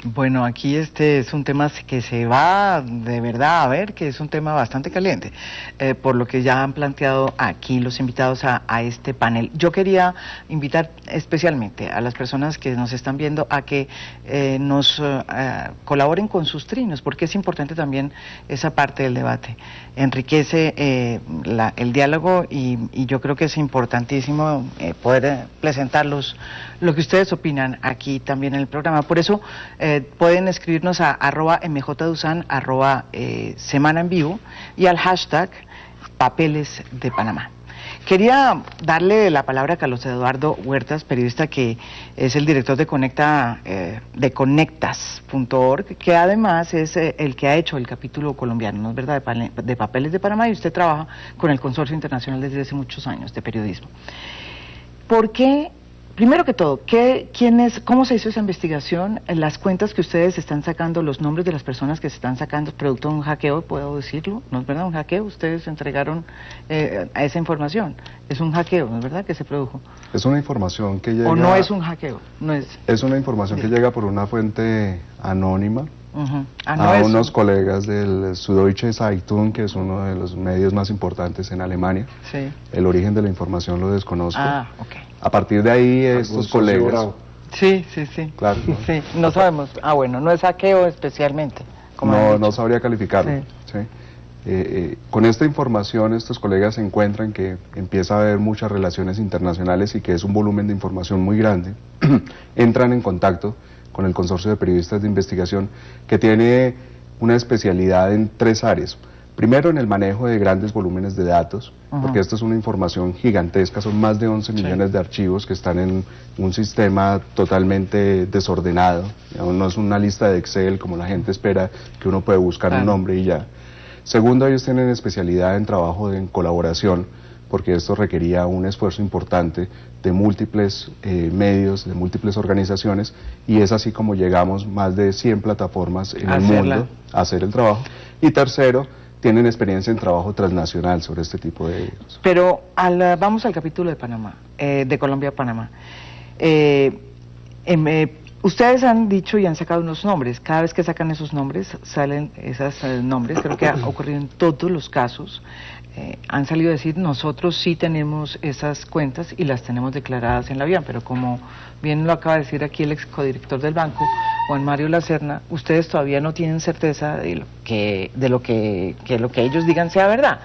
Bueno, aquí este es un tema que se va de verdad a ver, que es un tema bastante caliente, por lo que ya han planteado aquí los invitados a este panel. Yo quería invitar especialmente a las personas que nos están viendo a que nos colaboren con sus trinos, porque es importante también esa parte del debate. Enriquece el diálogo y yo creo que es importantísimo poder presentarlos lo que ustedes opinan aquí también en el programa. Por eso pueden escribirnos a @mjdusan, @semana en vivo y al hashtag Papeles de Panamá. Quería darle la palabra a Carlos Eduardo Huertas, periodista que es el director de Conectas.org, que además es el que ha hecho el capítulo colombiano, ¿no es verdad?, de Papeles de Panamá, y usted trabaja con el Consorcio Internacional desde hace muchos años de periodismo. ¿Por qué? Primero que todo, ¿cómo se hizo esa investigación? Las cuentas que ustedes están sacando, los nombres de las personas que se están sacando, producto de un hackeo, puedo decirlo, ¿no es verdad? Un hackeo, ustedes entregaron a esa información. Es un hackeo, ¿no es verdad?, que se produjo. Es una información que llega... ¿O no es un hackeo? No es... Es una información que llega por una fuente anónima. No es unos colegas del Süddeutsche Zeitung, que es uno de los medios más importantes en Alemania. Sí. El origen de la información lo desconozco. Ok. A partir de ahí, estos colegas... Sí. Claro. ¿No? Sí, no sabemos. Bueno, no es hackeo especialmente. No sabría calificarlo. Sí. Con esta información, estos colegas encuentran que empieza a haber muchas relaciones internacionales y que es un volumen de información muy grande. Entran en contacto con el Consorcio de Periodistas de Investigación, que tiene una especialidad en 3 áreas. Primero, en el manejo de grandes volúmenes de datos, porque esto es una información gigantesca, son más de 11 millones de archivos que están en un sistema totalmente desordenado. No es una lista de Excel como la gente espera, que uno puede buscar un nombre y ya. Segundo, ellos tienen especialidad en trabajo en colaboración, porque esto requería un esfuerzo importante de múltiples medios, de múltiples organizaciones, y es así como llegamos más de 100 plataformas en el mundo a hacer el trabajo. Y tercero, tienen experiencia en trabajo transnacional sobre este tipo de ellos. Pero vamos al capítulo de Panamá, de Colombia a Panamá. Ustedes han dicho y han sacado unos nombres. Cada vez que sacan esos nombres, salen esos nombres. Creo que ha ocurrido en todos los casos. Han salido a decir, nosotros sí tenemos esas cuentas y las tenemos declaradas en la BIAN, pero como bien lo acaba de decir aquí el ex codirector del banco, Juan Mario Lacerna, ustedes todavía no tienen certeza de lo que ellos digan sea verdad,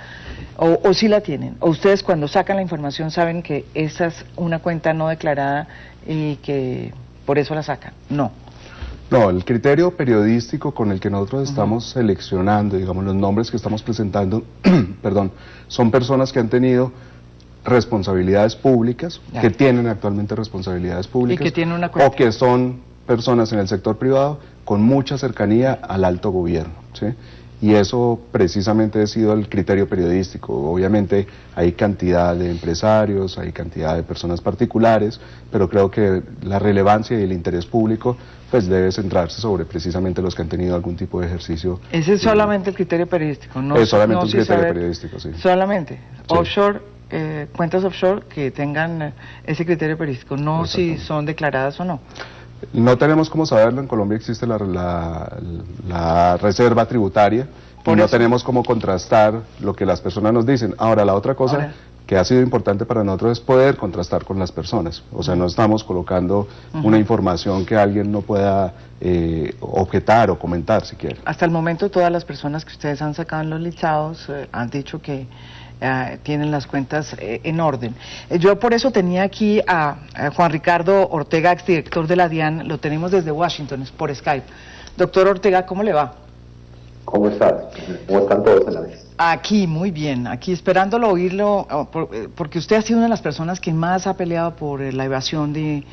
o sí la tienen, o ustedes cuando sacan la información saben que esa es una cuenta no declarada y que por eso la sacan. No, el criterio periodístico con el que nosotros estamos seleccionando, digamos, los nombres que estamos presentando, perdón, son personas que han tenido responsabilidades públicas, que tienen actualmente responsabilidades públicas, y que tienen una cuenta, o que son personas en el sector privado con mucha cercanía al alto gobierno, ¿sí? Y eso precisamente ha sido el criterio periodístico. Obviamente hay cantidad de empresarios, hay cantidad de personas particulares, pero creo que la relevancia y el interés público pues debe centrarse sobre precisamente los que han tenido algún tipo de ejercicio. Ese es solamente el criterio periodístico, no es solamente no un criterio periodístico, sí. Solamente, sí. Offshore, cuentas offshore que tengan ese criterio periodístico, no si son declaradas o no. No tenemos cómo saberlo, en Colombia existe la reserva tributaria y no tenemos cómo contrastar lo que las personas nos dicen. Ahora, la otra cosa que ha sido importante para nosotros es poder contrastar con las personas. O sea, no estamos colocando una información que alguien no pueda objetar o comentar siquiera. Hasta el momento todas las personas que ustedes han sacado en los listados han dicho que tienen las cuentas en orden. Yo por eso tenía aquí a Juan Ricardo Ortega, exdirector de la DIAN, lo tenemos desde Washington, por Skype. Doctor Ortega, ¿cómo le va? ¿Cómo estás? ¿Cómo están todos en la mesa? Aquí, muy bien, aquí esperándolo oírlo, porque usted ha sido una de las personas que más ha peleado por la evasión de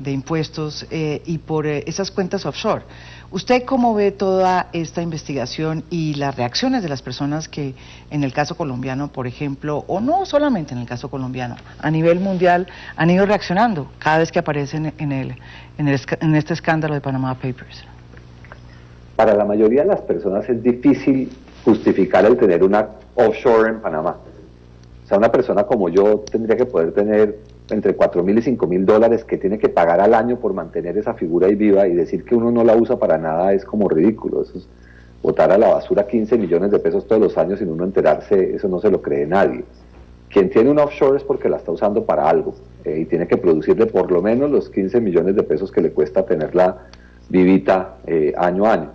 impuestos y por esas cuentas offshore. ¿Usted cómo ve toda esta investigación y las reacciones de las personas que en el caso colombiano, por ejemplo, o no solamente en el caso colombiano, a nivel mundial han ido reaccionando cada vez que aparecen en este escándalo de Panama Papers? Para la mayoría de las personas es difícil justificar el tener una offshore en Panamá. O sea, una persona como yo tendría que poder tener entre $4.000 y $5.000 que tiene que pagar al año por mantener esa figura ahí viva, y decir que uno no la usa para nada es como ridículo. Eso es botar a la basura 15 millones de pesos todos los años sin uno enterarse. Eso no se lo cree nadie. Quien tiene un offshore es porque la está usando para algo, y tiene que producirle por lo menos los 15 millones de pesos que le cuesta tenerla vivita año a año.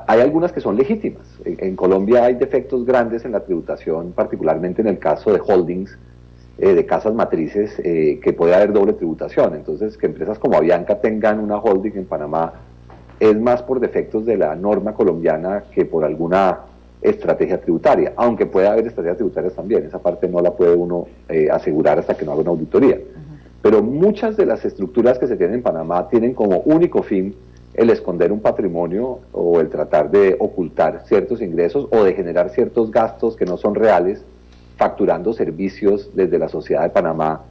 Hay algunas que son legítimas. En Colombia hay defectos grandes en la tributación, particularmente en el caso de holdings, de casas matrices, que puede haber doble tributación. Entonces, que empresas como Avianca tengan una holding en Panamá es más por defectos de la norma colombiana que por alguna estrategia tributaria, aunque puede haber estrategias tributarias también. Esa parte no la puede uno asegurar hasta que no haga una auditoría. Pero muchas de las estructuras que se tienen en Panamá tienen como único fin el esconder un patrimonio o el tratar de ocultar ciertos ingresos o de generar ciertos gastos que no son reales, facturando servicios desde la sociedad de Panamá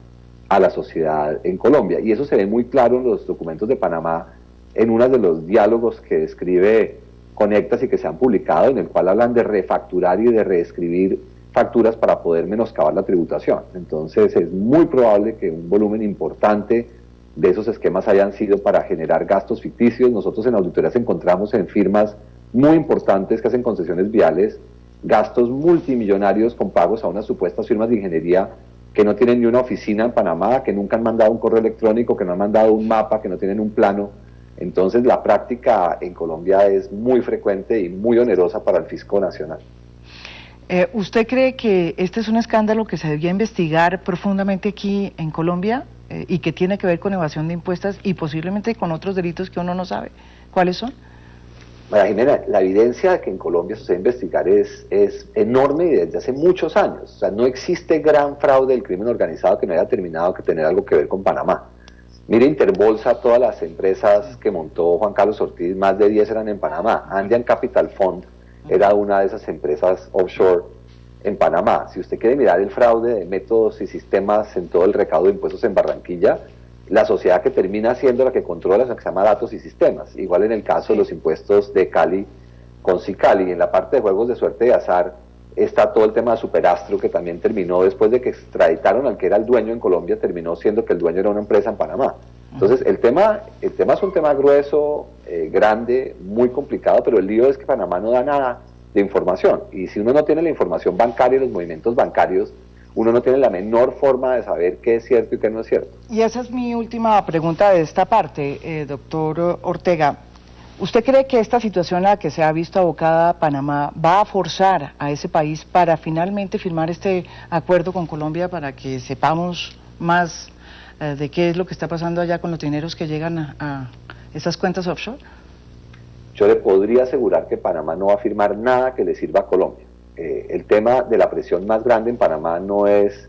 a la sociedad en Colombia. Y eso se ve muy claro en los documentos de Panamá, en uno de los diálogos que describe Conectas y que se han publicado, en el cual hablan de refacturar y de reescribir facturas para poder menoscabar la tributación. Entonces es muy probable que un volumen importante de esos esquemas hayan sido para generar gastos ficticios. Nosotros en auditorías encontramos en firmas muy importantes que hacen concesiones viales gastos multimillonarios con pagos a unas supuestas firmas de ingeniería que no tienen ni una oficina en Panamá, que nunca han mandado un correo electrónico, que no han mandado un mapa, que no tienen un plano. Entonces la práctica en Colombia es muy frecuente y muy onerosa para el fisco nacional. ¿Usted cree que este es un escándalo que se debía investigar profundamente aquí en Colombia y que tiene que ver con evasión de impuestos y posiblemente con otros delitos que uno no sabe? ¿Cuáles son? María Jimena, la evidencia de que en Colombia se debe investigar es enorme y desde hace muchos años. O sea, no existe gran fraude del crimen organizado que no haya terminado que tener algo que ver con Panamá. Mire Interbolsa, todas las empresas que montó Juan Carlos Ortiz, más de 10 eran en Panamá. Andean Capital Fund era una de esas empresas offshore en Panamá. Si usted quiere mirar el fraude de métodos y sistemas en todo el recaudo de impuestos en Barranquilla, la sociedad que termina siendo la que controla es la que se llama Datos y Sistemas. Igual en el caso de los impuestos de Cali con Cicali. En la parte de juegos de suerte y azar está todo el tema de Superastro, que también terminó después de que extraditaron al que era el dueño en Colombia, terminó siendo que el dueño era una empresa en Panamá. Entonces el tema es un tema grueso, grande, muy complicado, pero el lío es que Panamá no da nada de información, y si uno no tiene la información bancaria y los movimientos bancarios, uno no tiene la menor forma de saber qué es cierto y qué no es cierto. Y esa es mi última pregunta de esta parte, doctor Ortega. ¿Usted cree que esta situación a la que se ha visto abocada Panamá va a forzar a ese país para finalmente firmar este acuerdo con Colombia para que sepamos más de qué es lo que está pasando allá con los dineros que llegan a esas cuentas offshore? Yo le podría asegurar que Panamá no va a firmar nada que le sirva a Colombia. El tema de la presión más grande en Panamá no es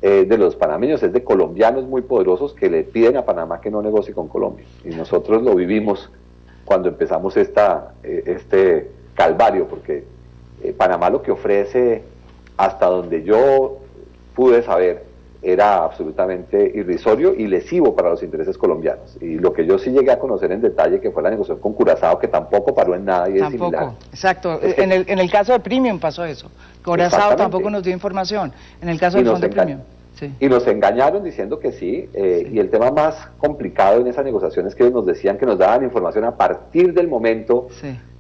de los panameños, es de colombianos muy poderosos que le piden a Panamá que no negocie con Colombia. Y nosotros lo vivimos cuando empezamos este calvario, porque Panamá lo que ofrece, hasta donde yo pude saber, era absolutamente irrisorio y lesivo para los intereses colombianos. Y lo que yo sí llegué a conocer en detalle, que fue la negociación con Curazao, que tampoco paró en nada y es similar. Exacto. En el caso de Premium pasó eso. Curazao tampoco nos dio información. En el caso del fondo de Premium. Sí. Y nos engañaron diciendo que sí, y el tema más complicado en esa negociación es que ellos nos decían que nos daban información a partir del momento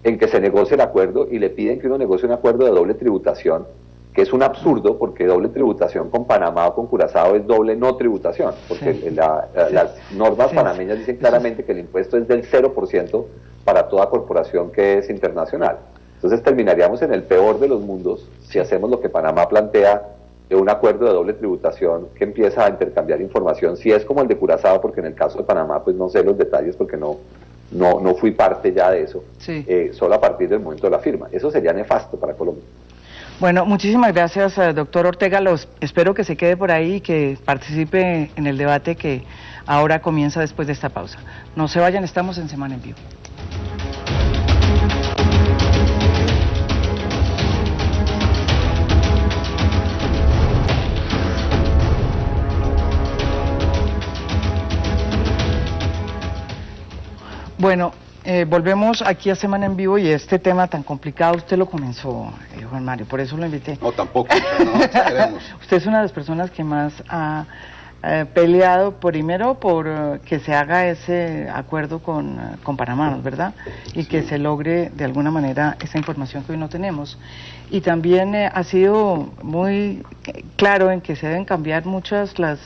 en que se negocia el acuerdo, y le piden que uno negocie un acuerdo de doble tributación, que es un absurdo, porque doble tributación con Panamá o con Curazao es doble no tributación, porque las normas panameñas dicen claramente que el impuesto es del 0% para toda corporación que es internacional. Entonces terminaríamos en el peor de los mundos si hacemos lo que Panamá plantea, de un acuerdo de doble tributación que empieza a intercambiar información, si es como el de Curazao, porque en el caso de Panamá pues no sé los detalles porque no fui parte ya de eso, solo a partir del momento de la firma. Eso sería nefasto para Colombia. Bueno, muchísimas gracias, doctor Ortega. Espero que se quede por ahí y que participe en el debate que ahora comienza después de esta pausa. No se vayan, estamos en Semana en Vivo. Bueno, Volvemos aquí a Semana en Vivo y este tema tan complicado usted lo comenzó, Juan Mario, por eso lo invité. No, tampoco, no exageremos. Usted es una de las personas que más ha peleado primero por que se haga ese acuerdo con Panamá, ¿no? ¿Verdad? Y que se logre de alguna manera esa información que hoy no tenemos. Y también ha sido muy claro en que se deben cambiar muchas las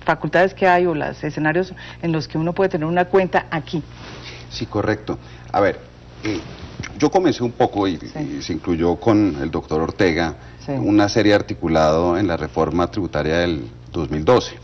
facultades que hay o los escenarios en los que uno puede tener una cuenta aquí. Sí, correcto. A ver, yo comencé un poco y se incluyó con el doctor Ortega una serie articulado en la reforma tributaria del 2012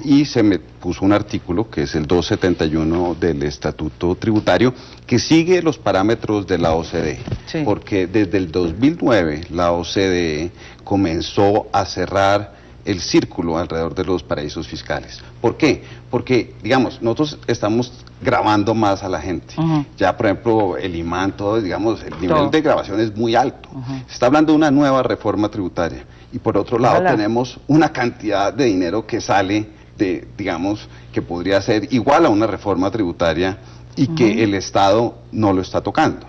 y se me puso un artículo que es el 271 del Estatuto Tributario que sigue los parámetros de la OCDE, porque desde el 2009 la OCDE comenzó a cerrar el círculo alrededor de los paraísos fiscales. ¿Por qué? Porque, digamos, nosotros estamos grabando más a la gente. Ya, por ejemplo, el imán, todo, digamos, el nivel de grabación es muy alto. Se está hablando de una nueva reforma tributaria. Y por otro lado tenemos una cantidad de dinero que sale de, digamos, que podría ser igual a una reforma tributaria y que el Estado no lo está tocando.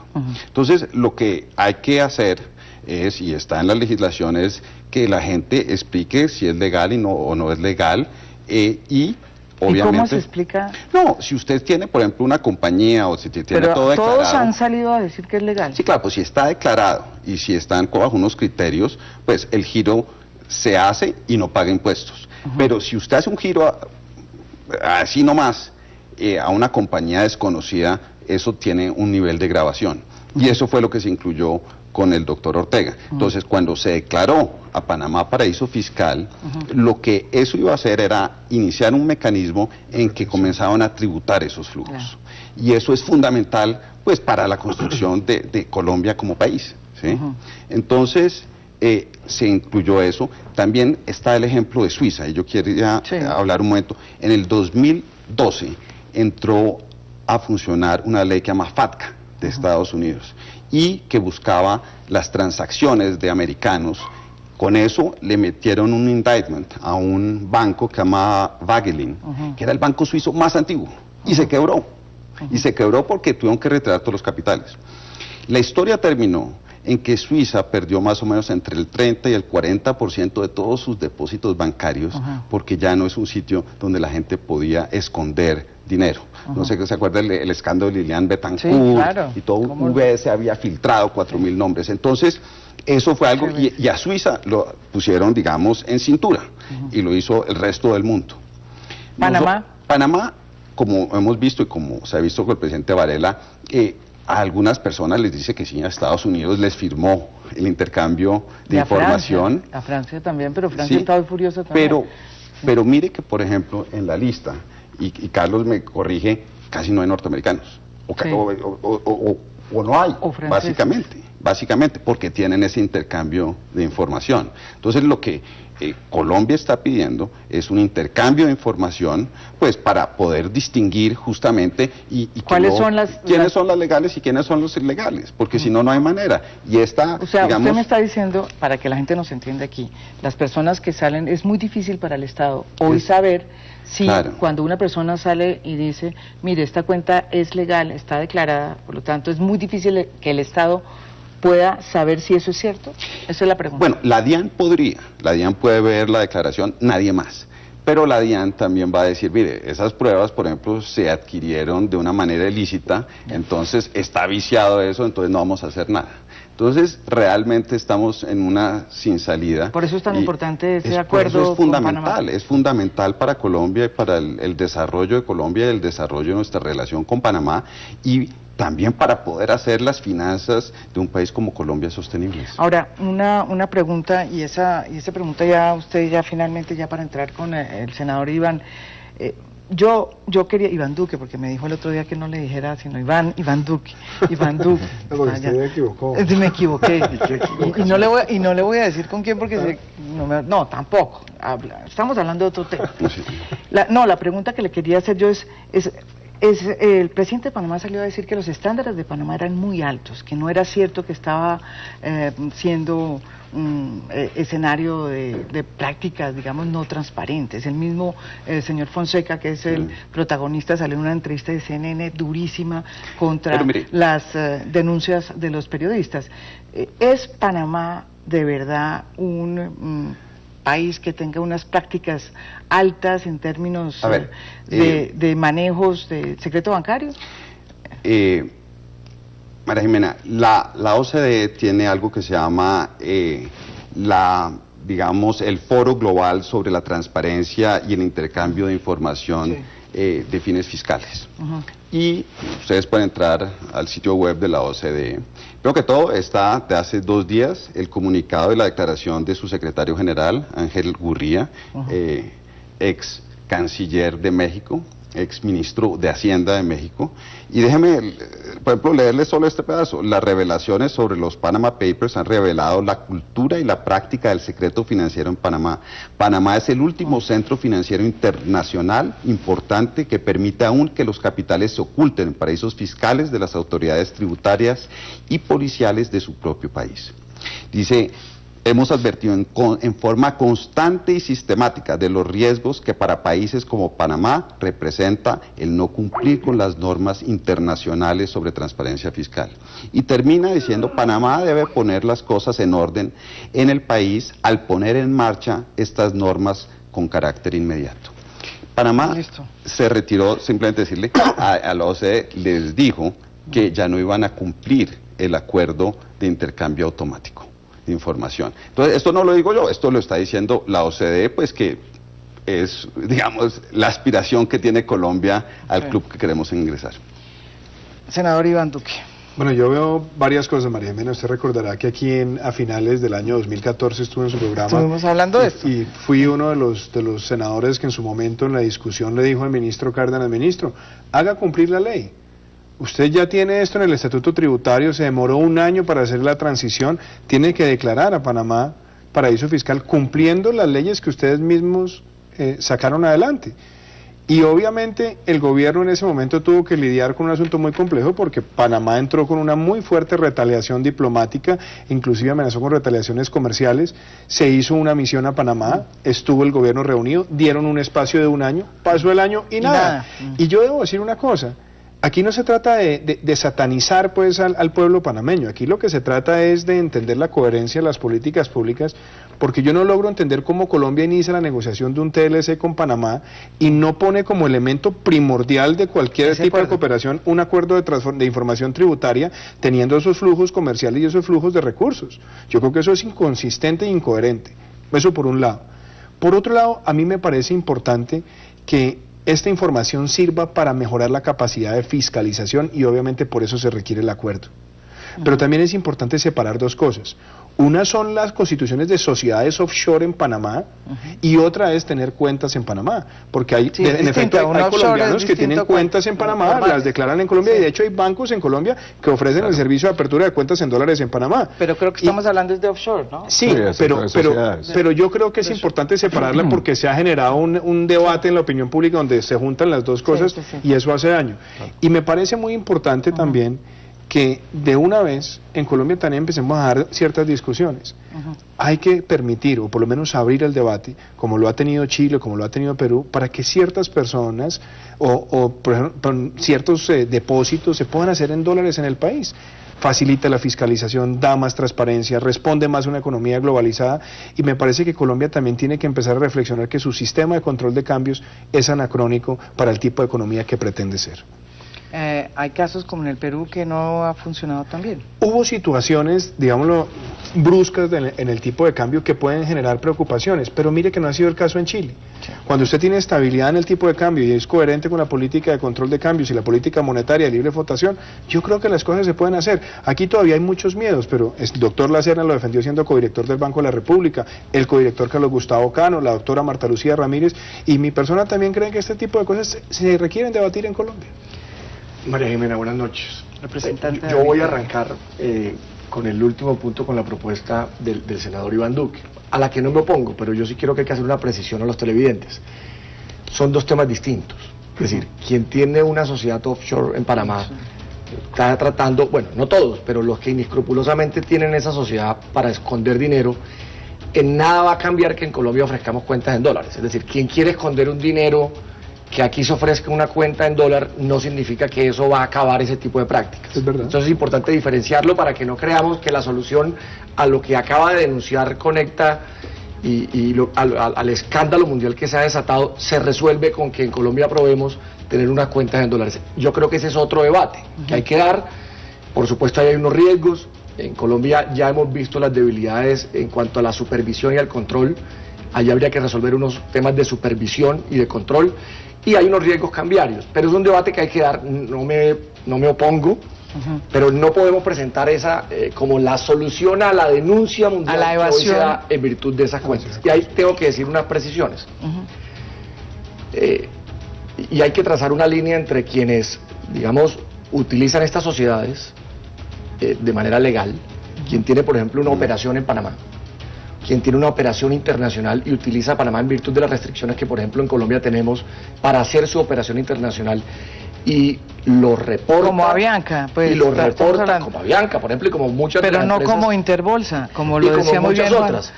Entonces, lo que hay que hacer es, y está en la legislación, es que la gente explique si es legal o no es legal, y obviamente... ¿Y cómo se explica? No, si usted tiene, por ejemplo, una compañía o si tiene pero todo declarado... todos han salido a decir que es legal. Sí, claro, pues si está declarado y si están bajo unos criterios, pues el giro se hace y no paga impuestos. Pero si usted hace un giro así nomás a una compañía desconocida, eso tiene un nivel de grabación. Y eso fue lo que se incluyó con el doctor Ortega. Entonces, cuando se declaró a Panamá paraíso fiscal, lo que eso iba a hacer era iniciar un mecanismo en que comenzaban a tributar esos flujos. Y eso es fundamental, pues, para la construcción de Colombia como país, ¿sí? Entonces, se incluyó eso. También está el ejemplo de Suiza, y yo quería hablar un momento. En el 2012 entró a funcionar una ley que se llama FATCA de Estados Unidos y que buscaba las transacciones de americanos. Con eso le metieron un indictment a un banco que se llamaba Wageningen, que era el banco suizo más antiguo, y se quebró. Y se quebró porque tuvieron que retirar todos los capitales. La historia terminó en que Suiza perdió más o menos entre el 30 y el 40% de todos sus depósitos bancarios, porque ya no es un sitio donde la gente podía esconder dinero. No sé si se acuerda el escándalo de Lilian Bettencourt, y todo UBS había filtrado 4.000 nombres. Entonces, eso fue algo, y a Suiza lo pusieron, digamos, en cintura, y lo hizo el resto del mundo. Panamá, como hemos visto y como se ha visto con el presidente Varela, a algunas personas les dice que sí, a Estados Unidos les firmó el intercambio de información. A Francia también, pero Francia está muy furiosa también. Pero mire que, por ejemplo, en la lista, y Carlos me corrige, casi no hay norteamericanos, o no hay, básicamente, porque tienen ese intercambio de información. Entonces, lo que Colombia está pidiendo es un intercambio de información, pues para poder distinguir justamente quiénes son las legales y quiénes son los ilegales, porque si no, no hay manera. Y esta, o sea, usted me está diciendo, para que la gente nos entienda aquí, las personas que salen, es muy difícil para el Estado hoy saber si cuando una persona sale y dice, mire, esta cuenta es legal, está declarada, por lo tanto es muy difícil que el Estado pueda saber si eso es cierto. Esa es la pregunta. Bueno, la DIAN puede ver la declaración, nadie más. Pero la DIAN también va a decir, mire, esas pruebas, por ejemplo, se adquirieron de una manera ilícita, entonces está viciado eso, entonces no vamos a hacer nada. Entonces, realmente estamos en una sin salida. Por eso es tan importante ese acuerdo. Eso es fundamental, es fundamental para Colombia y para el desarrollo de Colombia y el desarrollo de nuestra relación con Panamá, y también para poder hacer las finanzas de un país como Colombia sostenibles. Ahora, una pregunta, y esa pregunta ya usted ya finalmente, ya para entrar con el senador Iván, yo quería, Iván Duque, porque me dijo el otro día que no le dijera, sino Iván Duque. No, porque usted me equivocó. Sí, me equivoqué. y no le voy a decir con quién, porque no, tampoco. Estamos hablando de otro tema. La pregunta que le quería hacer yo es el presidente de Panamá salió a decir que los estándares de Panamá eran muy altos, que no era cierto que estaba siendo un escenario de prácticas, digamos, no transparentes. El mismo señor Fonseca, que es el protagonista, salió en una entrevista de CNN durísima contra las denuncias de los periodistas. ¿Es Panamá de verdad un país que tenga unas prácticas altas en términos de manejos de secreto bancario? María Jimena, la OCDE tiene algo que se llama digamos, el Foro Global sobre la Transparencia y el Intercambio de Información de Fines Fiscales. Y ustedes pueden entrar al sitio web de la OCDE. Creo que todo está de hace 2 días, el comunicado de la declaración de su secretario general, Ángel Gurría, ex canciller de México, ex ministro de Hacienda de México. Y déjeme, por ejemplo, leerles solo este pedazo. Las revelaciones sobre los Panama Papers han revelado la cultura y la práctica del secreto financiero en Panamá. Panamá es el último centro financiero internacional importante que permite aún que los capitales se oculten en paraísos fiscales de las autoridades tributarias y policiales de su propio país. Dice: hemos advertido en forma constante y sistemática de los riesgos que para países como Panamá representa el no cumplir con las normas internacionales sobre transparencia fiscal. Y termina diciendo: Panamá debe poner las cosas en orden en el país al poner en marcha estas normas con carácter inmediato. Panamá se retiró, simplemente decirle, a la OCDE les dijo que ya no iban a cumplir el acuerdo de intercambio automático de información. Entonces, esto no lo digo yo, esto lo está diciendo la OCDE, pues que es, digamos, la aspiración que tiene Colombia al club que queremos ingresar. Senador Iván Duque. Bueno, yo veo varias cosas, María Jimena. Usted recordará que aquí a finales del año 2014 estuve en su programa. Estuvimos hablando de esto. Y fui uno de los senadores que en su momento en la discusión le dijo al ministro Cárdenas: ministro, haga cumplir la ley. Usted ya tiene esto en el estatuto tributario, se demoró 1 año para hacer la transición, tiene que declarar a Panamá paraíso fiscal cumpliendo las leyes que ustedes mismos sacaron adelante. Y obviamente el gobierno en ese momento tuvo que lidiar con un asunto muy complejo, porque Panamá entró con una muy fuerte retaliación diplomática, inclusive amenazó con retaliaciones comerciales. Se hizo una misión a Panamá, estuvo el gobierno reunido, dieron un espacio de 1 año, pasó el año y nada. Y yo debo decir una cosa: aquí no se trata de satanizar pues al pueblo panameño. Aquí lo que se trata es de entender la coherencia de las políticas públicas, porque yo no logro entender cómo Colombia inicia la negociación de un TLC con Panamá y no pone como elemento primordial de cualquier tipo de cooperación un acuerdo de información tributaria, teniendo esos flujos comerciales y esos flujos de recursos. Yo creo que eso es inconsistente e incoherente. Eso por un lado. Por otro lado, a mí me parece importante que esta información sirva para mejorar la capacidad de fiscalización, y obviamente por eso se requiere el acuerdo. Pero también es importante separar 2 cosas. Una son las constituciones de sociedades offshore en Panamá, y otra es tener cuentas en Panamá, porque hay, en efecto, hay colombianos que tienen cuentas en Panamá, las declaran en Colombia, y de hecho hay bancos en Colombia que ofrecen el servicio de apertura de cuentas en dólares en Panamá. Pero creo que estamos hablando de offshore, ¿no? Sí, pero yo creo que es importante separarla, porque se ha generado un debate en la opinión pública donde se juntan las 2 cosas, y eso hace daño. Y me parece muy importante también que de una vez en Colombia también empecemos a dar ciertas discusiones. Hay que permitir, o por lo menos abrir el debate, como lo ha tenido Chile, como lo ha tenido Perú, para que ciertas personas o por ejemplo, ciertos depósitos se puedan hacer en dólares en el país. Facilita la fiscalización, da más transparencia, responde más a una economía globalizada, y me parece que Colombia también tiene que empezar a reflexionar que su sistema de control de cambios es anacrónico para el tipo de economía que pretende ser. Hay casos como en el Perú que no ha funcionado tan bien. Hubo situaciones, digámoslo, bruscas en el tipo de cambio que pueden generar preocupaciones, pero mire que no ha sido el caso en Chile. Cuando usted tiene estabilidad en el tipo de cambio y es coherente con la política de control de cambios y la política monetaria de libre flotación, yo creo que las cosas se pueden hacer. Aquí todavía hay muchos miedos, pero el doctor Lacerna lo defendió siendo codirector del Banco de la República, el codirector Carlos Gustavo Cano, la doctora Marta Lucía Ramírez, y mi persona también cree que este tipo de cosas se requieren debatir en Colombia. María Jimena, buenas noches. Representante yo voy a arrancar con el último punto, con la propuesta del senador Iván Duque, a la que no me opongo, pero yo sí quiero que hay que hacer una precisión a los televidentes. Son 2 temas distintos. Es decir, quien tiene una sociedad offshore en Panamá está tratando, bueno, no todos, pero los que inescrupulosamente tienen esa sociedad para esconder dinero, en nada va a cambiar que en Colombia ofrezcamos cuentas en dólares. Es decir, quien quiere esconder un dinero que aquí se ofrezca una cuenta en dólar no significa que eso va a acabar ese tipo de prácticas. Es verdad. Entonces es importante diferenciarlo para que no creamos que la solución a lo que acaba de denunciar Conecta al escándalo mundial que se ha desatado se resuelve con que en Colombia aprobemos tener unas cuentas en dólares. Yo creo que ese es otro debate que hay que dar. Por supuesto hay unos riesgos. En Colombia ya hemos visto las debilidades en cuanto a la supervisión y al control. Allí habría que resolver unos temas de supervisión y de control. Y hay unos riesgos cambiarios, pero es un debate que hay que dar, no me opongo, pero no podemos presentar esa como la solución a la denuncia mundial a la evasión, que hoy se da en virtud de esas cuentas. Y ahí tengo que decir unas precisiones. Y hay que trazar una línea entre quienes, digamos, utilizan estas sociedades de manera legal, quien tiene, por ejemplo, una operación en Panamá, quien tiene una operación internacional y utiliza Panamá en virtud de las restricciones que, por ejemplo, en Colombia tenemos para hacer su operación internacional y lo reporta. Como Avianca, pues. Y lo reporta como Avianca, por ejemplo, y como muchas pero de las no empresas, como Interbolsa, como lo decía muy bien Juan. Otras.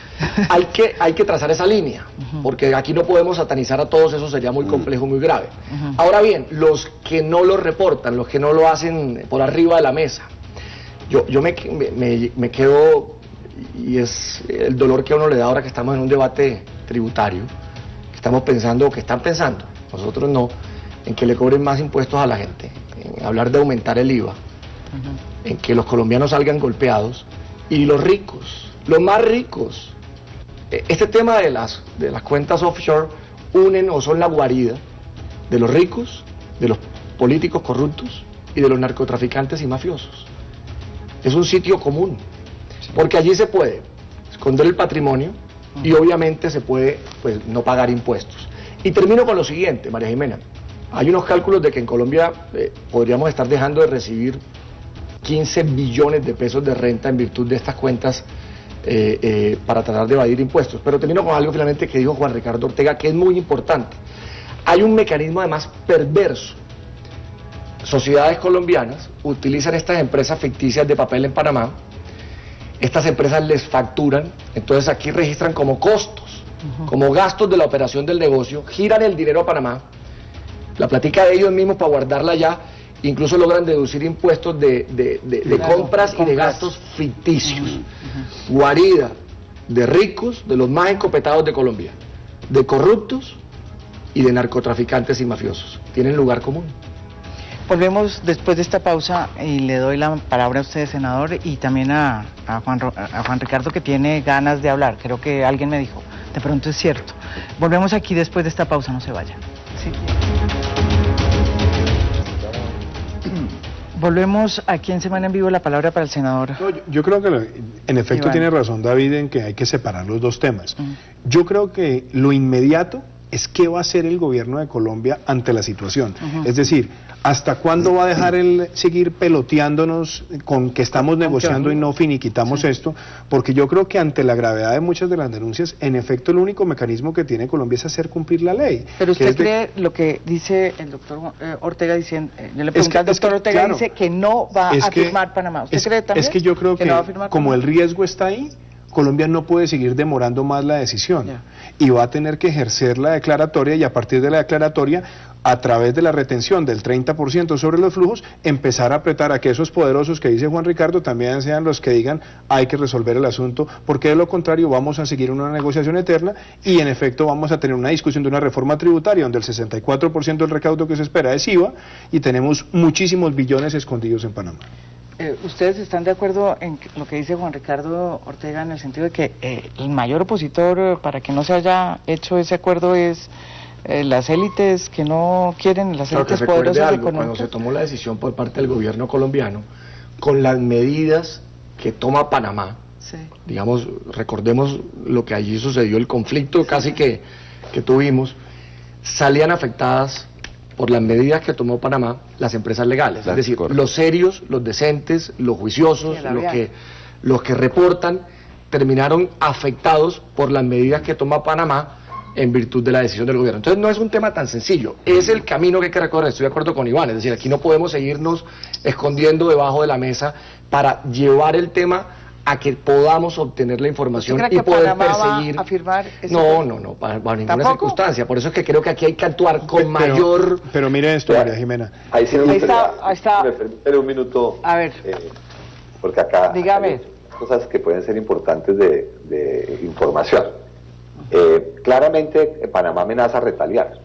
Hay que trazar esa línea, porque aquí no podemos satanizar a todos, eso sería muy complejo, muy grave. Ahora bien, los que no lo reportan, los que no lo hacen por arriba de la mesa, yo me quedo, y es el dolor que a uno le da ahora que estamos en un debate tributario, que estamos pensando, que están pensando, nosotros no, en que le cobren más impuestos a la gente, en hablar de aumentar el IVA, en que los colombianos salgan golpeados, y los ricos, los más ricos. Este tema de las cuentas offshore unen o son la guarida de los ricos, de los políticos corruptos y de los narcotraficantes y mafiosos. Es un sitio común, porque allí se puede esconder el patrimonio y obviamente se puede, pues, no pagar impuestos. Y termino con lo siguiente, María Jimena. Hay unos cálculos de que en Colombia podríamos estar dejando de recibir 15 billones de pesos de renta en virtud de estas cuentas para tratar de evadir impuestos. Pero termino con algo finalmente que dijo Juan Ricardo Ortega, que es muy importante. Hay un mecanismo además perverso. Sociedades colombianas utilizan estas empresas ficticias de papel en Panamá. Estas empresas les facturan, entonces aquí registran como costos, como gastos de la operación del negocio, giran el dinero a Panamá, la platica de ellos mismos para guardarla allá, incluso logran deducir impuestos de compras y de gastos ficticios. Guarida de ricos, de los más encopetados de Colombia, de corruptos y de narcotraficantes y mafiosos. Tienen lugar común. Volvemos después de esta pausa y le doy la palabra a usted, senador, y también a Juan Ricardo, que tiene ganas de hablar. Creo que alguien me dijo, de pronto es cierto. Volvemos aquí después de esta pausa, no se vayan. Sí. Volvemos aquí en Semana en Vivo, la palabra para el senador. No, yo creo que en efecto Iván. Tiene razón David en que hay que separar los dos temas. Yo creo que lo inmediato es qué va a hacer el gobierno de Colombia ante la situación. Es decir, ¿hasta cuándo va a dejar él seguir peloteándonos con que estamos negociando y no finiquitamos esto? Porque yo creo que ante la gravedad de muchas de las denuncias, en efecto el único mecanismo que tiene Colombia es hacer cumplir la ley. Pero usted cree lo que dice el doctor Ortega, diciendo, yo le pregunto al doctor Ortega, claro, dice que no va a firmar Panamá. ¿Usted cree también? Es que yo creo que no va a firmar como Panamá? el riesgo está ahí, Colombia no puede seguir demorando más la decisión y va a tener que ejercer la declaratoria y a partir de la declaratoria, a través de la retención del 30% sobre los flujos, empezar a apretar a que esos poderosos que dice Juan Ricardo también sean los que digan hay que resolver el asunto, porque de lo contrario vamos a seguir una negociación eterna y en efecto vamos a tener una discusión de una reforma tributaria donde el 64% del recaudo que se espera es IVA y tenemos muchísimos billones escondidos en Panamá. ¿Ustedes están de acuerdo en lo que dice Juan Ricardo Ortega en el sentido de que el mayor opositor para que no se haya hecho ese acuerdo es las élites que no quieren, las élites poderosas económicas? Cuando se tomó la decisión por parte del gobierno colombiano, con las medidas que toma Panamá, digamos, recordemos lo que allí sucedió, el conflicto casi que tuvimos, salían afectadas por las medidas que tomó Panamá las empresas legales, es decir, los serios, los decentes, los juiciosos, los que reportan, terminaron afectados por las medidas que toma Panamá en virtud de la decisión del gobierno. Entonces no es un tema tan sencillo, es el camino que hay que recorrer, estoy de acuerdo con Iván, es decir, aquí no podemos seguirnos escondiendo debajo de la mesa para llevar el tema a que podamos obtener la información y poder perseguir. Va a firmar ese no, bajo ninguna circunstancia, por eso es que creo que aquí hay que actuar con mayor... Pero mire esto, María Jimena. Ahí sí me gustaría, ahí está. me permite un minuto. A ver. Porque acá Dígame. hay cosas que pueden ser importantes de información. Claramente Panamá amenaza retaliar,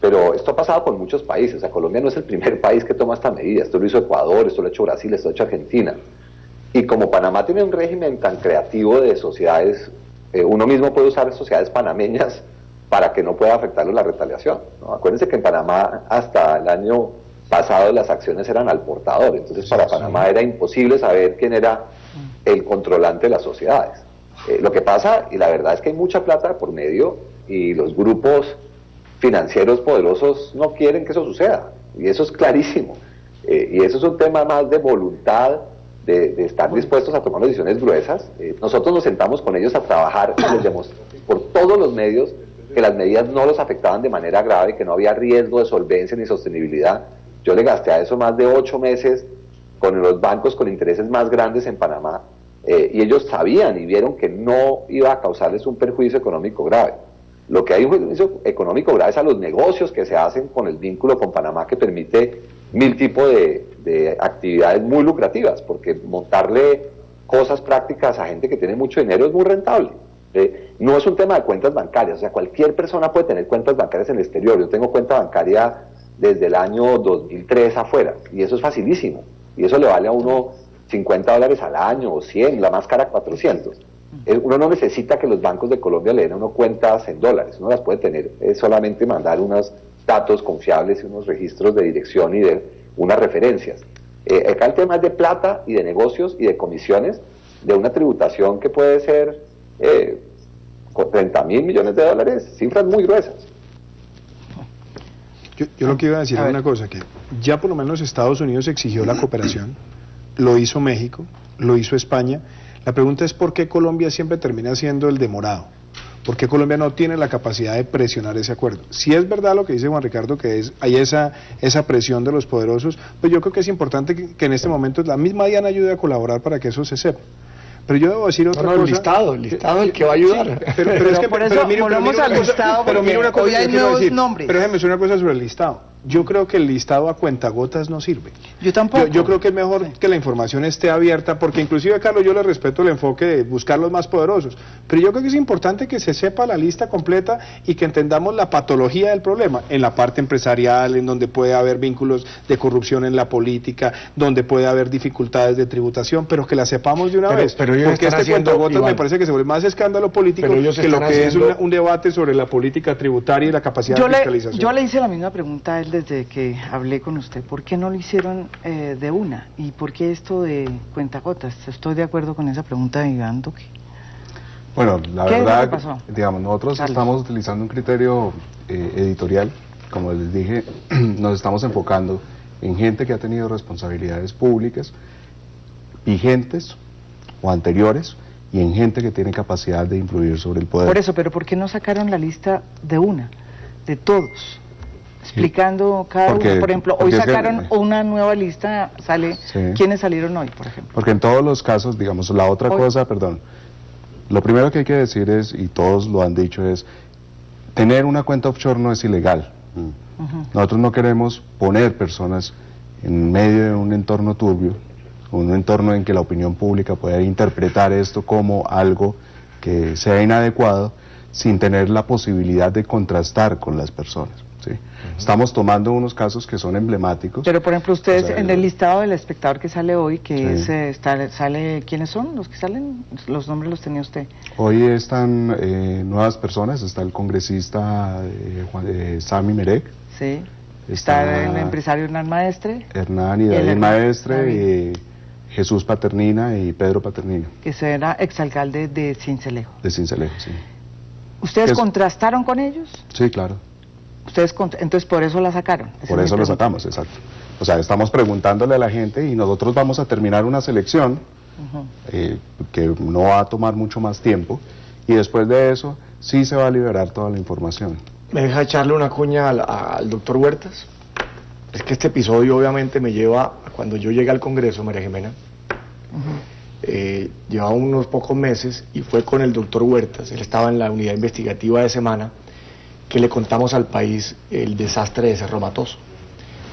pero esto ha pasado con muchos países. O sea, Colombia no es el primer país que toma esta medida. Esto lo hizo Ecuador, esto lo ha hecho Brasil, esto lo ha hecho Argentina. Y como Panamá tiene un régimen tan creativo de sociedades, uno mismo puede usar sociedades panameñas para que no pueda afectarlo la retaliación, ¿no? Acuérdense que en Panamá hasta el año pasado las acciones eran al portador, entonces para Panamá era imposible saber quién era el controlante de las sociedades. Lo que pasa, y la verdad es que hay mucha plata por medio, y los grupos financieros poderosos no quieren que eso suceda, y eso es clarísimo. Y eso es un tema más de voluntad, de estar dispuestos a tomar decisiones gruesas. Nosotros nos sentamos con ellos a trabajar y les demostramos por todos los medios que las medidas no los afectaban de manera grave, que no había riesgo de solvencia ni sostenibilidad. Yo le gasté a eso más de 8 meses con los bancos con intereses más grandes en Panamá, y ellos sabían y vieron que no iba a causarles un perjuicio económico grave. Lo que hay un perjuicio económico grave es a los negocios que se hacen con el vínculo con Panamá, que permite 1000 tipos de actividades muy lucrativas, porque montarle cosas prácticas a gente que tiene mucho dinero es muy rentable. No es un tema de cuentas bancarias, o sea, cualquier persona puede tener cuentas bancarias en el exterior. Yo tengo cuenta bancaria desde el año 2003 afuera, y eso es facilísimo, y eso le vale a uno $50 al año o 100, la más cara 400. Uno no necesita que los bancos de Colombia le den a uno cuentas en dólares, uno las puede tener, es solamente mandar unos datos confiables y unos registros de dirección y de unas referencias. Acá el tema es de plata y de negocios y de comisiones, de una tributación que puede ser con $30.000 millones, cifras muy gruesas. Yo lo que iba a decir es una cosa, que ya por lo menos Estados Unidos exigió la cooperación, lo hizo México, lo hizo España. La pregunta es por qué Colombia siempre termina siendo el demorado. ¿Por qué Colombia no tiene la capacidad de presionar ese acuerdo? Si es verdad lo que dice Juan Ricardo, que hay esa presión de los poderosos, pues yo creo que es importante que en este momento la misma DIAN ayude a colaborar para que eso se sepa. Pero yo debo decir otra cosa. El listado es el que va a ayudar. Sí, pero es que por eso volvemos al listado, pero mira una cosa, hoy hay nuevos nombres. Pero déjeme decir una cosa sobre el listado. Yo creo que el listado a cuentagotas no sirve. Yo tampoco. Yo creo que es mejor que la información esté abierta, porque inclusive, Carlos, yo le respeto el enfoque de buscar los más poderosos, pero yo creo que es importante que se sepa la lista completa y que entendamos la patología del problema, en la parte empresarial, en donde puede haber vínculos de corrupción en la política, donde puede haber dificultades de tributación, pero que la sepamos de una vez, ellos porque están cuentagotas me parece que se vuelve más escándalo político que lo que es un debate sobre la política tributaria y la capacidad de fiscalización. Yo le hice la misma pregunta a él desde que hablé con usted. ¿Por qué no lo hicieron de una? ¿Y por qué esto de cuentagotas? Estoy de acuerdo con esa pregunta de Iván Duque. Bueno, la ¿Qué es lo verdad, que pasó? digamos, nosotros Carlos. estamos utilizando un criterio editorial. Como les dije, nos estamos enfocando en gente que ha tenido responsabilidades públicas vigentes o anteriores, y en gente que tiene capacidad de influir sobre el poder. Por eso, pero ¿por qué no sacaron la lista de una? De todos. Explicando cada uno. Por ejemplo, hoy sacaron una nueva lista, sale quiénes salieron hoy, por ejemplo. Porque en todos los casos, digamos, la otra cosa, perdón, lo primero que hay que decir es, y todos lo han dicho, es tener una cuenta offshore no es ilegal. Nosotros no queremos poner personas en medio de un entorno turbio, un entorno en que la opinión pública pueda interpretar esto como algo que sea inadecuado, sin tener la posibilidad de contrastar con las personas. ¿Sí? Estamos tomando unos casos que son emblemáticos. Pero por ejemplo ustedes, en el listado del espectador que sale hoy, que es, sale, ¿quiénes son los que salen? Los nombres los tenía usted. Hoy están nuevas personas, está el congresista Sami Merek. Sí. Está el empresario Hernán Maestre. Hernán y David Maestre, Jesús Paternina y Pedro Paternina. Que será exalcalde de Sincelejo. De Sincelejo, sí. ¿Ustedes contrastaron con ellos? Sí, claro. Entonces por eso la sacaron. Por eso lo sacamos, exacto. O sea, estamos preguntándole a la gente y nosotros vamos a terminar una selección que no va a tomar mucho más tiempo, y después de eso sí se va a liberar toda la información. ¿Me deja echarle una cuña al doctor Huertas? Es que este episodio obviamente me lleva a cuando yo llegué al Congreso, María Jimena. Llevaba unos pocos meses y fue con el doctor Huertas, él estaba en la unidad investigativa de Semana, que le contamos al país el desastre de Cerro Matoso,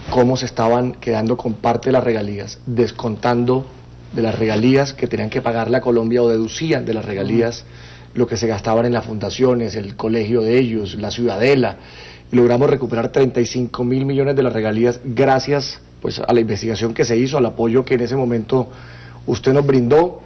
cómo se estaban quedando con parte de las regalías, descontando de las regalías que tenían que pagarle a Colombia o deducían de las regalías lo que se gastaban en las fundaciones, el colegio de ellos, la ciudadela, y logramos recuperar 35.000 millones de las regalías gracias pues a la investigación que se hizo, al apoyo que en ese momento usted nos brindó,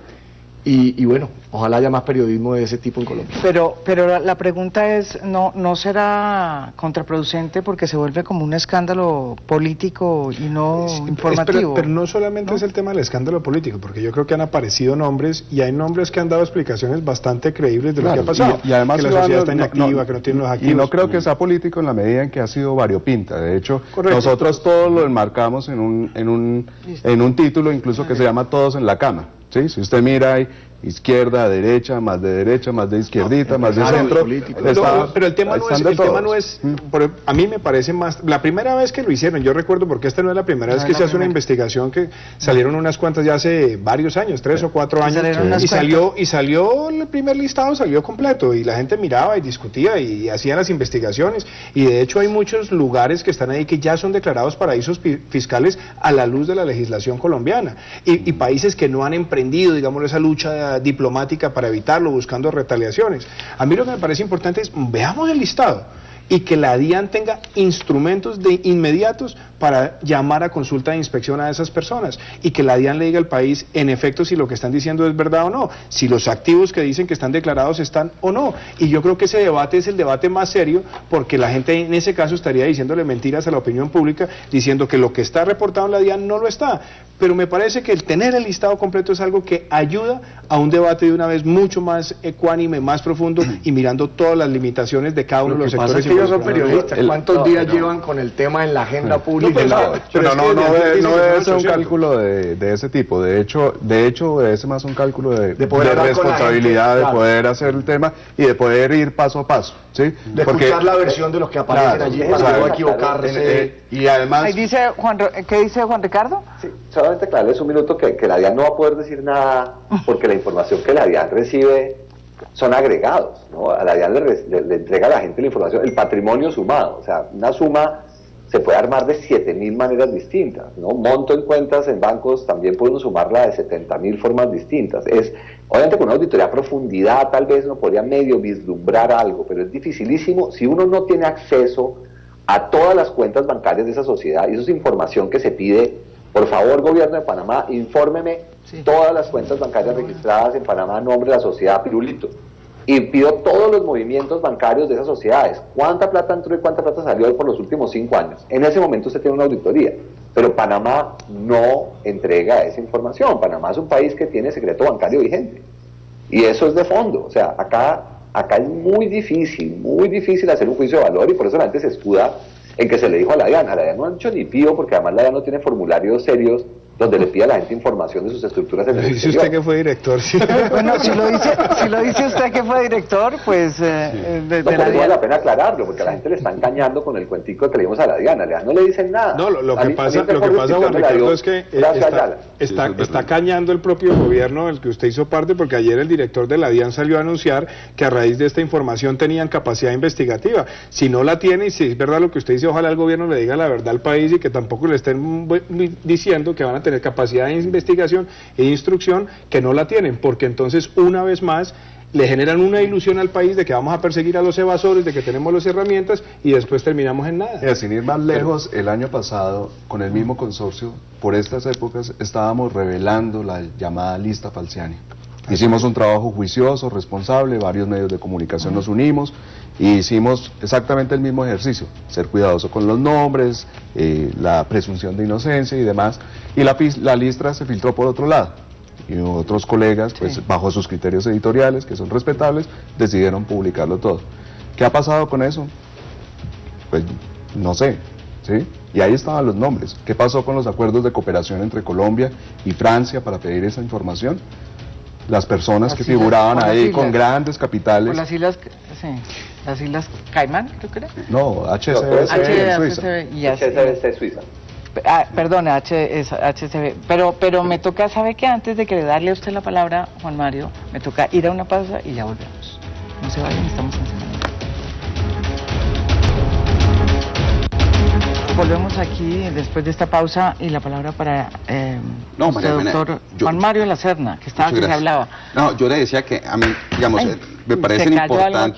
y bueno, ojalá haya más periodismo de ese tipo en Colombia. Pero la pregunta es, ¿no será contraproducente porque se vuelve como un escándalo político y no informativo? Pero no solamente es el tema del escándalo político, porque yo creo que han aparecido nombres, y hay nombres que han dado explicaciones bastante creíbles de lo que ha pasado. Y además que la sociedad está inactiva, que no tiene los activos. Y no creo que sea político en la medida en que ha sido variopinta. De hecho, Correcto. nosotros todos lo enmarcamos en un título incluso que se llama Todos en la cama. ¿Sí? Si usted mira, hay izquierda, derecha, más de izquierdita, más de centro. Pero el tema no es, a mí me parece más, la primera vez que lo hicieron, yo recuerdo, porque esta no es la primera vez que se hace una investigación, que salieron unas cuantas ya hace varios años, 3 o 4 años, y salió el primer listado, salió completo, y la gente miraba y discutía y hacían las investigaciones, y de hecho hay muchos lugares que están ahí que ya son declarados paraísos fiscales a la luz de la legislación colombiana, y países que no han emprendido, digamos, esa lucha diplomática para evitarlo, buscando retaliaciones. A mí lo que me parece importante es, veamos el listado, y que la DIAN tenga instrumentos inmediatos para llamar a consulta de inspección a esas personas, y que la DIAN le diga al país, en efecto, si lo que están diciendo es verdad o no, si los activos que dicen que están declarados están o no. Y yo creo que ese debate es el debate más serio, porque la gente en ese caso estaría diciéndole mentiras a la opinión pública, diciendo que lo que está reportado en la DIAN no lo está. Pero me parece que el tener el listado completo es algo que ayuda a un debate de una vez mucho más ecuánime, más profundo, y mirando todas las limitaciones de cada uno de los sectores. Es que ellos son periodistas. ¿Cuántos días llevan con el tema en la agenda pública? No debe ser un cálculo de ese tipo. De hecho debe ser más un cálculo de responsabilidad, de poder hacer el tema y de poder ir paso a paso. ¿Sí? De escuchar la versión de los que aparecen allí para no equivocarse. Y además... ¿Qué dice Juan Ricardo? Sí, solamente aclararles un minuto que la DIAN no va a poder decir nada, porque la información que la DIAN recibe son agregados, ¿no? A la DIAN le entrega a la gente la información, el patrimonio sumado, o sea, una suma se puede armar de 7.000 maneras distintas, ¿no? Monto en cuentas en bancos también podemos sumarla de 70.000 formas distintas. Obviamente con una auditoría a profundidad tal vez uno podría medio vislumbrar algo, pero es dificilísimo si uno no tiene acceso a todas las cuentas bancarias de esa sociedad, y eso es información que se pide. Por favor, gobierno de Panamá, infórmeme todas las cuentas bancarias registradas en Panamá a nombre de la sociedad Pirulito. Y pido todos los movimientos bancarios de esas sociedades. ¿Cuánta plata entró y cuánta plata salió por los últimos 5 años? En ese momento usted tiene una auditoría. Pero Panamá no entrega esa información. Panamá es un país que tiene secreto bancario vigente. Y eso es de fondo. O sea, acá es muy difícil hacer un juicio de valor, y por eso la gente se escuda en que se le dijo a la DIAN. A la DIAN no han dicho ni pío, porque además la DIAN no tiene formularios serios donde le pide a la gente información de sus estructuras en el Dice exterior. usted que fue director, sí. Bueno, si lo dice usted que fue director, pues de la vale DIAN. la pena aclararlo, porque a la gente le está engañando con el cuentico que le dimos a la DIAN. A la DIAN no le dicen nada. No, lo que pasa, Juan Ricardo, es que está cañando el propio gobierno del que usted hizo parte, porque ayer el director de la DIAN salió a anunciar que a raíz de esta información tenían capacidad investigativa. Si no la tiene, y si es verdad lo que usted dice, ojalá el gobierno le diga la verdad al país, y que tampoco le estén diciendo que van a tener capacidad de investigación e instrucción, que no la tienen, porque entonces una vez más le generan una ilusión al país de que vamos a perseguir a los evasores, de que tenemos las herramientas, y después terminamos en nada. Sin ir más lejos, el año pasado, con el mismo consorcio, por estas épocas, estábamos revelando la llamada lista Falciani. Hicimos un trabajo juicioso, responsable, varios medios de comunicación nos unimos y hicimos exactamente el mismo ejercicio, ser cuidadoso con los nombres, la presunción de inocencia y demás, y la lista se filtró por otro lado, y otros colegas, pues bajo sus criterios editoriales, que son respetables, decidieron publicarlo todo. ¿Qué ha pasado con eso? Pues no sé, ¿sí? Y ahí estaban los nombres. ¿Qué pasó con los acuerdos de cooperación entre Colombia y Francia para pedir esa información? las personas Las que islas, figuraban o las ahí islas. con grandes O capitales. las islas, sí, las islas Caimán, creo que era. No, HSBC en Suiza. HSBC y así. HSBC Suiza. Perdón, HCB, pero me toca, ¿sabe qué? Antes de que le darle a usted la palabra, Juan Mario, me toca ir a una pausa y ya volvemos. No se vayan, estamos en Semana. Volvemos aquí después de esta pausa y la palabra para No, usted, María Elena, doctor yo- Juan Mario Lacerna, que estaba Muchas que se gracias. hablaba. No, yo le decía que a mí, digamos, Ay, me se parecen cayó algo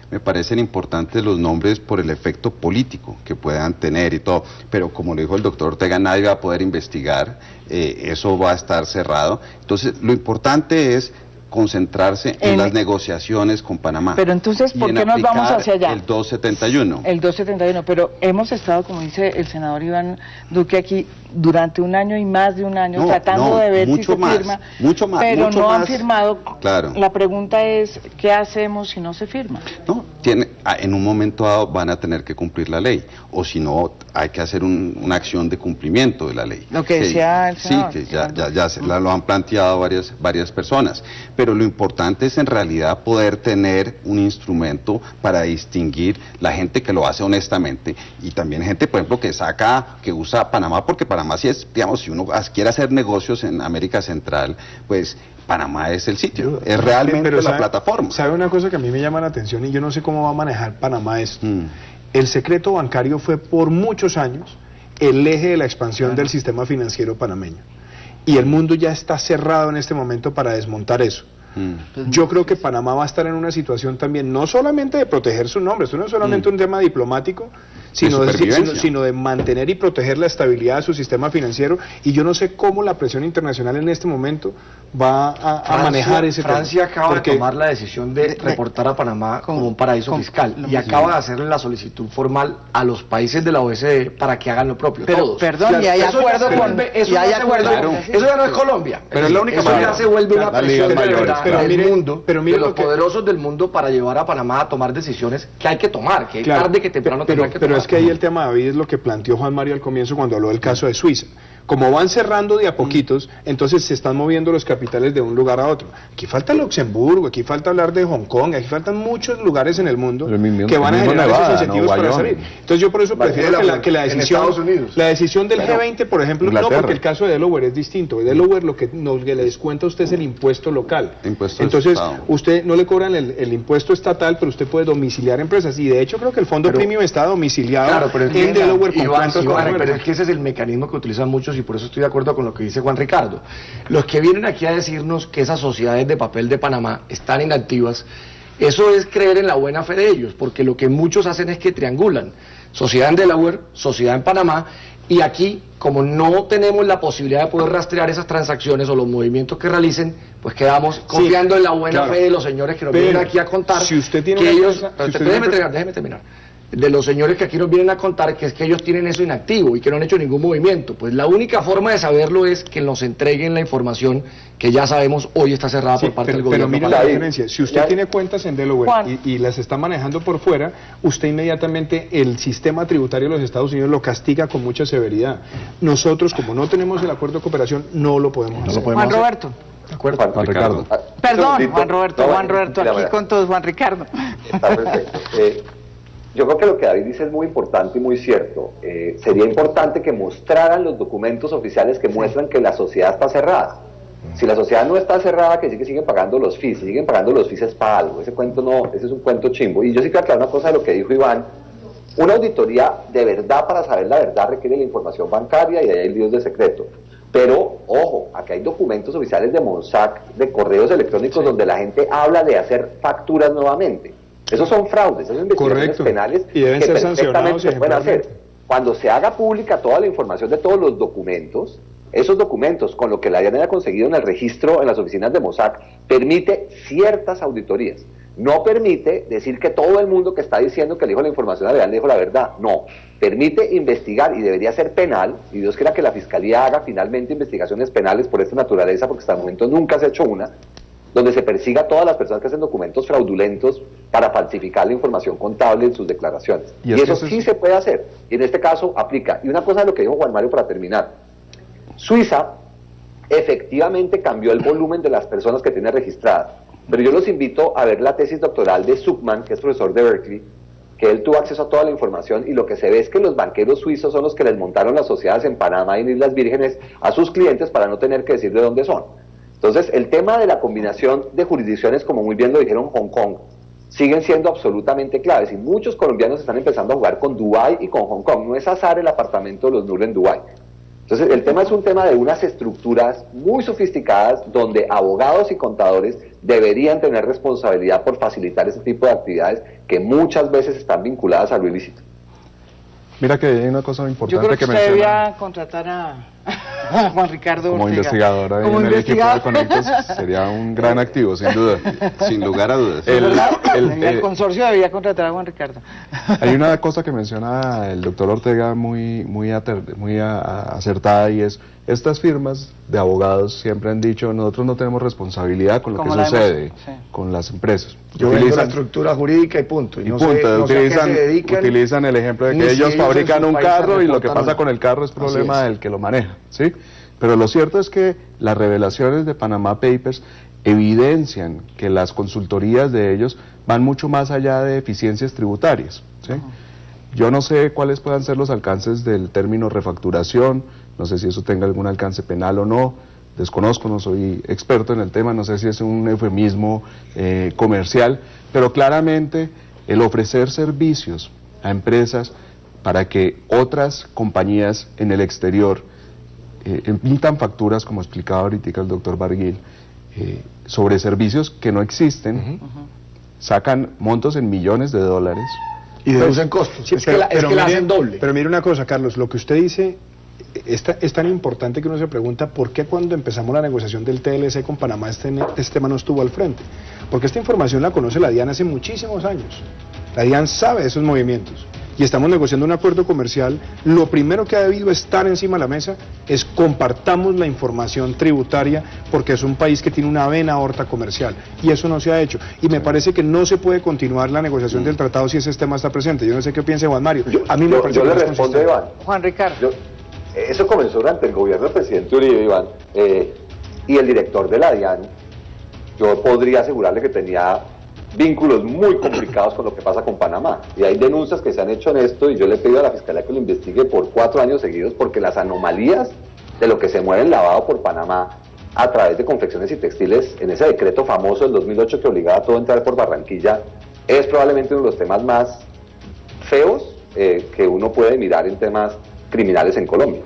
me parecen importantes los nombres por el efecto político que puedan tener y todo, pero como lo dijo el doctor Ortega, nadie va a poder investigar, eso va a estar cerrado. Entonces, lo importante es concentrarse en las negociaciones con Panamá. Pero entonces, y ¿por en qué nos vamos aplicar hacia allá? El 271. El 271, pero hemos estado, como dice el senador Iván Duque aquí, durante un año y más de un año No, tratando no, de ver si mucho se más, firma, mucho más, pero mucho no han más. firmado. Claro. La pregunta es, ¿qué hacemos si no se firma? No, en un momento dado van a tener que cumplir la ley, o si no, hay que hacer una acción de cumplimiento de la ley. Lo que decía el senador. Sí, que ya lo han planteado varias personas, pero lo importante es en realidad poder tener un instrumento para distinguir la gente que lo hace honestamente y también gente, por ejemplo, que usa Panamá, porque Panamá sí es, digamos, si uno quiere hacer negocios en América Central, pues Panamá es el sitio, es realmente Pero la plataforma. ¿Sabe una cosa que a mí me llama la atención y yo no sé cómo va a manejar Panamá esto? Mm. El secreto bancario fue por muchos años el eje de la expansión del sistema financiero panameño. Y el mundo ya está cerrado en este momento para desmontar eso. Yo creo que Panamá va a estar en una situación también, no solamente de proteger su nombre, esto no es solamente un tema diplomático, sino de mantener y proteger la estabilidad de su sistema financiero, y yo no sé cómo la presión internacional en este momento va a manejar ese tema. Francia acaba Porque- de tomar la decisión de reportar a Panamá como un paraíso fiscal y acaba de hacerle la solicitud formal a los países de la OECD para que hagan lo propio, Pero, todos. perdón, y hay Eso acuerdo ya se con- vuelve- eso y ya hay se acuerdo vuelve- con- eso ya no es Colombia. Pero es la única eso manera. ya se vuelve una Las presión ligas de mayores. verdad Pero del mire- mundo, pero mire de los lo que- poderosos del mundo para llevar a Panamá a tomar decisiones que hay que tomar, que Claro, tarde que temprano tendrán que pero tomar. es que ahí el tema, David, es lo que planteó Juan Mario al comienzo cuando habló del caso de Suiza. Como van cerrando de a poquitos, entonces se están moviendo los capitales de un lugar a otro. Aquí falta Luxemburgo, aquí falta hablar de Hong Kong, aquí faltan muchos lugares en el mundo Pero el mismo- que van a el mismo generar Nevada, esos incentivos ¿no? para Wyoming. salir. Entonces yo por eso prefiero que la en decisión, Estados Unidos. la decisión del G20, por ejemplo, no, Inglaterra. porque el caso de Delaware es distinto. Delaware lo que le descuenta a usted es el impuesto local. Impuesto de Entonces, Estado. usted no le cobran el impuesto estatal, pero usted puede domiciliar empresas. Y de hecho creo que el Fondo Pero- Premium está domiciliado Claro, pero es que, en Delaware con Iván, cuentas Iván, con pero es que ese es el mecanismo que utilizan muchos y por eso estoy de acuerdo con lo que dice Juan Ricardo. Los que vienen aquí a decirnos que esas sociedades de papel de Panamá están inactivas, eso es creer en la buena fe de ellos, porque lo que muchos hacen es que triangulan. Sociedad en Delaware, sociedad en Panamá, y aquí, como no tenemos la posibilidad de poder rastrear esas transacciones o los movimientos que realicen, pues quedamos confiando en la buena claro. fe de los señores que nos Pero, vienen aquí a contar si usted tiene que una ellos... empresa- pero si usted tiene una déjeme terminar. De los señores que aquí nos vienen a contar que es que ellos tienen eso inactivo y que no han hecho ningún movimiento. Pues la única forma de saberlo es que nos entreguen la información que ya sabemos hoy está cerrada Sí, por parte pero, del gobierno. pero mire la David, diferencia. Si usted ya- tiene cuentas en Delaware Juan. y las está manejando por fuera, usted inmediatamente el sistema tributario de los Estados Unidos lo castiga con mucha severidad. Nosotros, como no tenemos el acuerdo de cooperación, no lo podemos hacer. Juan Roberto. ¿De acuerdo? Juan Ricardo. Ah, Perdón, segundito. Juan Roberto, No, Juan Roberto, mira, aquí mira. con todos, Juan Ricardo. Está perfecto. Yo creo que lo que David dice es muy importante y muy cierto. Sería importante que mostraran los documentos oficiales que muestran que la sociedad está cerrada. Si la sociedad no está cerrada, que sí que siguen pagando los fees, si siguen pagando los fees es para algo. Ese cuento no, ese es un cuento chimbo. Y yo sí quiero aclarar una cosa de lo que dijo Iván. Una auditoría de verdad, para saber la verdad, requiere la información bancaria y ahí hay líos de secreto. Pero, ojo, aquí hay documentos oficiales de Mossack, de correos electrónicos, donde la gente habla de hacer facturas nuevamente. Esos son fraudes, esas son investigaciones Correcto. penales Y deben que ser sancionados perfectamente se pueden hacer. ejemplarmente. Cuando se haga pública toda la información de todos los documentos, esos documentos, con lo que la DIAN ha conseguido en el registro en las oficinas de Mossack, permite ciertas auditorías. No permite decir que todo el mundo que está diciendo que le dijo la información a la DIAN le dijo la verdad. No. Permite investigar y debería ser penal, y Dios quiera que la Fiscalía haga finalmente investigaciones penales por esta naturaleza, porque hasta el momento nunca se ha hecho una, donde se persiga a todas las personas que hacen documentos fraudulentos para falsificar la información contable en sus declaraciones. Y Y, es que eso eso es- sí se puede hacer, y en este caso aplica. Y una cosa de lo que dijo Juan Mario para terminar. Suiza efectivamente cambió el volumen de las personas que tiene registradas. Pero yo los invito a ver la tesis doctoral de Zuckman, que es profesor de Berkeley, que él tuvo acceso a toda la información, y lo que se ve es que los banqueros suizos son los que les montaron las sociedades en Panamá y en Islas Vírgenes a sus clientes para no tener que decir de dónde son. Entonces, el tema de la combinación de jurisdicciones, como muy bien lo dijeron Hong Kong, siguen siendo absolutamente claves, y muchos colombianos están empezando a jugar con Dubái y con Hong Kong. No es azar el apartamento de los Nur en Dubái. Entonces, el tema es un tema de unas estructuras muy sofisticadas donde abogados y contadores deberían tener responsabilidad por facilitar ese tipo de actividades que muchas veces están vinculadas a lo ilícito. Mira que hay una cosa Yo importante creo que usted menciona. debía contratar a Juan Ricardo Como Ortega. investigadora Como en el equipo de investigador. Conectos, sería un gran activo, sin duda. Sin lugar a dudas. El consorcio debía contratar a Juan Ricardo. Hay una cosa que menciona el doctor Ortega muy acertada, y es: estas firmas de abogados siempre han dicho, nosotros no tenemos responsabilidad con lo que Como la sucede hemos- sí. con las empresas. Yo vendo la estructura jurídica y punto. y no punto, sé, no sé a qué se dedican, utilizan el ejemplo de ni que si ellos ellos en fabrican su un país carro y lo que reportan pasa o no. con el carro es problema Así es. del que lo maneja, ¿sí? Pero lo cierto es que las revelaciones de Panama Papers evidencian que las consultorías de ellos van mucho más allá de eficiencias tributarias, ¿sí? Yo no sé cuáles puedan ser los alcances del término refacturación, no sé si eso tenga algún alcance penal o no, desconozco, no soy experto en el tema, no sé si es un eufemismo comercial, pero claramente el ofrecer servicios a empresas para que otras compañías en el exterior emitan facturas, como explicaba ahorita el doctor Barguil, sobre servicios que no existen, sacan montos en millones de dólares. y deducen costos. Sí, es que la hacen doble. Pero mire una cosa, Carlos, lo que usted dice es tan importante que uno se pregunta por qué cuando empezamos la negociación del TLC con Panamá este tema no estuvo al frente. Porque esta información la conoce la DIAN hace muchísimos años. La DIAN sabe de esos movimientos. Y estamos negociando un acuerdo comercial. Lo primero que ha debido estar encima de la mesa es compartamos la información tributaria, porque es un país que tiene una vena aorta comercial, y eso no se ha hecho. Y me parece que no se puede continuar la negociación del tratado si ese tema está presente. Yo no sé qué piensa Juan Mario. A mí me parece yo que le no es respondo, consistente. Iván. Juan Ricardo. Eso comenzó durante el gobierno del presidente Uribe, Iván, y el director de la DIAN, yo podría asegurarle que tenía vínculos muy complicados con lo que pasa con Panamá. Y hay denuncias que se han hecho en esto, y yo le he pedido a la Fiscalía que lo investigue por 4 años seguidos, porque las anomalías de lo que se mueve en lavado por Panamá a través de confecciones y textiles, en ese decreto famoso del 2008 que obligaba a todo a entrar por Barranquilla, es probablemente uno de los temas más feos que uno puede mirar en temas criminales en Colombia.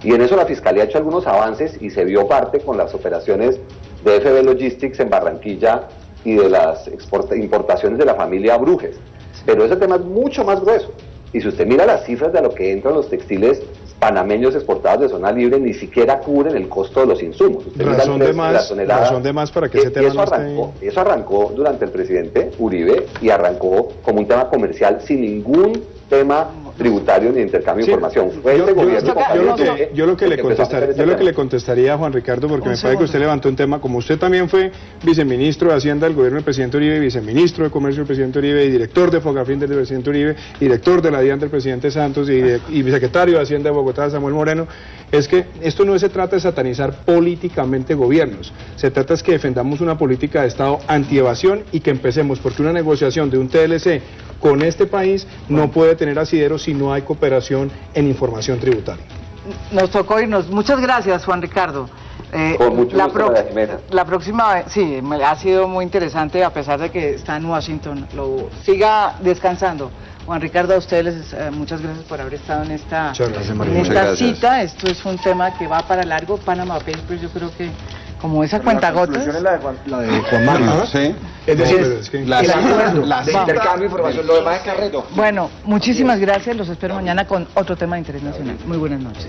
Y en eso la Fiscalía ha hecho algunos avances, y se vio parte con las operaciones de FB Logistics en Barranquilla y de las importaciones de la familia Brujes. Pero ese tema es mucho más grueso. Y si usted mira las cifras de lo que entran los textiles panameños exportados de zona libre, ni siquiera cubren el costo de los insumos. Usted mira el Razón precio de la tonelada. razón de más para que ese tema eso no esté... eso arrancó durante el presidente Uribe, y arrancó como un tema comercial sin ningún tema tributario ni de intercambio Sí, de información. Fue yo- este yo- gobierno con yo lo Carlos que- Uribe yo lo que el le empezó a hacer contestaría, ese yo lo que tema. le contestaría a Juan Ricardo, porque Un me parece que usted segundo. levantó un tema, como usted también fue viceministro de Hacienda del gobierno del presidente Uribe, viceministro de Comercio del presidente Uribe, y director de Fogafín del presidente Uribe, director de la DIAN del presidente Santos, y secretario de Hacienda de Bogotá, Samuel Moreno, es que esto no se trata de satanizar políticamente gobiernos, se trata es que defendamos una política de Estado antievasión, y que empecemos, porque una negociación de un TLC con este país no puede tener asidero si no hay cooperación en información tributaria. Nos tocó irnos. Muchas gracias, Juan Ricardo. Con mucho gusto, María Jimena. La próxima vez, sí, ha sido muy interesante, a pesar de que está en Washington. Siga descansando. Juan Ricardo, a ustedes muchas gracias por haber estado en esta, Muchas gracias, María. en Muchas esta gracias. cita. Esto es un tema que va para largo. Panama Papers, yo creo que como esa cuentagotas. La de Juan Mario. Sí. Es decir, No, es que- La El cifra- acuerdo la de cifra- intercambio de información, lo demás es carrero. Bueno, muchísimas gracias. Los espero mañana con otro tema de interés nacional. Muy buenas noches.